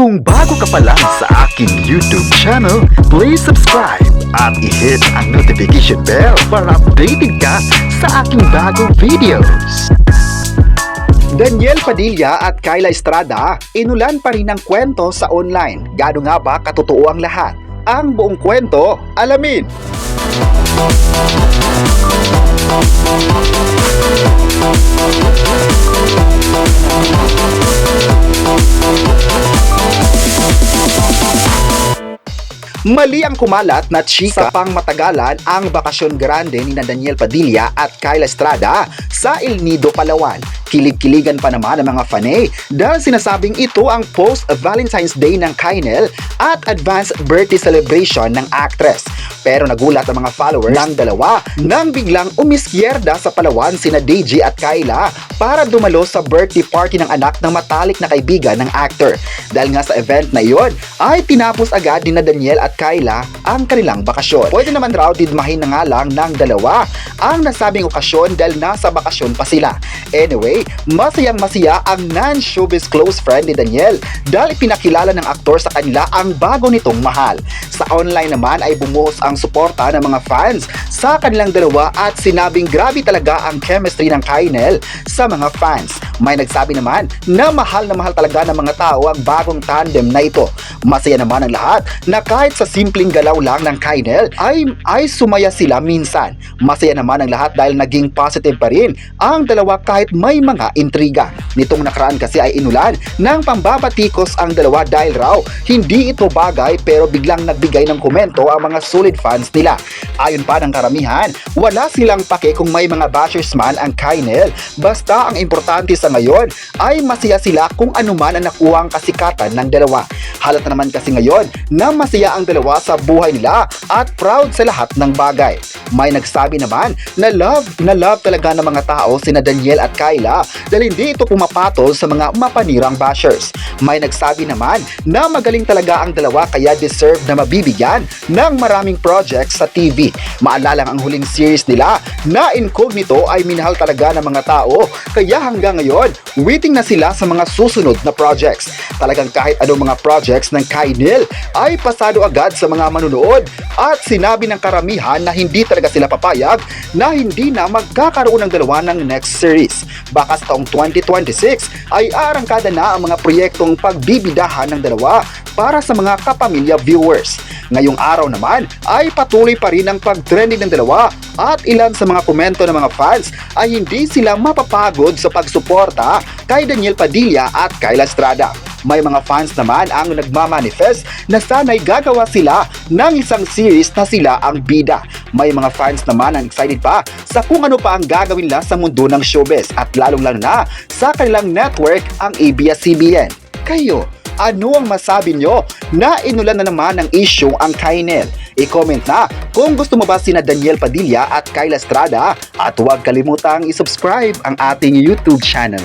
Kung bago ka pa lang sa aking YouTube channel, please subscribe at i-hit ang notification bell para updated ka sa aking bagong videos. Daniel Padilla at Kyla Estrada, inulan pa rin ang kwento sa online. Gaano nga ba katotoo ang lahat? Ang buong kwento, alamin! Mali ang kumalat na chika sa pangmatagalan ang bakasyon grande ni Daniel Padilla at Kyla Estrada sa El Nido, Palawan. Kilig-kiligan pa naman ang mga fanay dahil sinasabing ito ang post-Valentine's Day ng Kynel at advanced birthday celebration ng actress. Pero nagulat ang mga followers ng dalawa nang biglang umisyerda sa Palawan sina DJ at Kyla para dumalo sa birthday party ng anak ng matalik na kaibigan ng actor. Dahil nga sa event na iyon ay tinapos agad ni Daniel at Kyla ang kanilang bakasyon. Pwede naman raw didmahin na nga lang ng dalawa ang nasabing okasyon dahil nasa bakasyon pa sila. Anyway, masayang-masaya ang non-showbiz close friend ni Daniel dahil pinakilala ng aktor sa kanila ang bago nitong mahal. Sa online naman ay bumuhos ang suporta ng mga fans sa kanilang dalawa at sinabing grabe talaga ang chemistry ng Kynel sa mga fans. May nagsabi naman na mahal talaga ng mga tao ang bagong tandem na ito. Masaya naman ang lahat na kahit sa simpleng galaw lang ng Kynel ay sumaya sila minsan. Masaya naman ang lahat dahil naging positive pa rin ang dalawa kahit may mga intriga. Nitong nakaraan kasi ay inulan ng pambabatikos ang dalawa dahil raw hindi ito bagay pero biglang nagbigay ng komento ang mga solid fans nila. Ayon pa ng karamihan, wala silang pake kung may mga bashers man ang Kynel. Basta ang importante sa ngayon ay masaya sila kung anuman ang nakuhang kasikatan ng dalawa. Halata naman kasi ngayon na masaya ang dalawa sa buhay nila at proud sa lahat ng bagay. May nagsabi naman na love talaga ng mga tao sina Daniel at Kyla dahil hindi ito pumapatol sa mga mapanirang bashers. May nagsabi naman na magaling talaga ang dalawa kaya deserve na mabibigyan ng maraming projects sa TV. Maalala ang huling series nila na Incognito ay minahal talaga ng mga tao kaya hanggang ngayon waiting na sila sa mga susunod na projects. Talagang kahit anong mga projects ng Kynel ay pasado agad sa mga manunood at sinabi ng karamihan na hindi talaga sila papayag na hindi na magkakaroon ng dalawa ng next series. Baka sa taong 2026 ay arangkada na ang mga proyektong pagbibidahan ng dalawa para sa mga kapamilya viewers. Ngayong araw naman ay patuloy pa rin ang pag-trending ng dalawa at ilan sa mga komento ng mga fans ay hindi sila mapapagod sa pagsuporta kay Daniel Padilla at Kyla Estrada. May mga fans naman ang nagmamanifest na sana'y gagawa sila ng isang series na sila ang bida. May mga fans naman ang excited pa sa kung ano pa ang gagawin nila sa mundo ng showbiz at lalong-lalo na sa kanilang network ang ABS-CBN. Kayo, ano ang masabi nyo na inulan na naman ng issue ang Kynel? I-comment na kung gusto mo ba sina Daniel Padilla at Kyla Estrada at huwag kalimutang i-subscribe ang ating YouTube channel.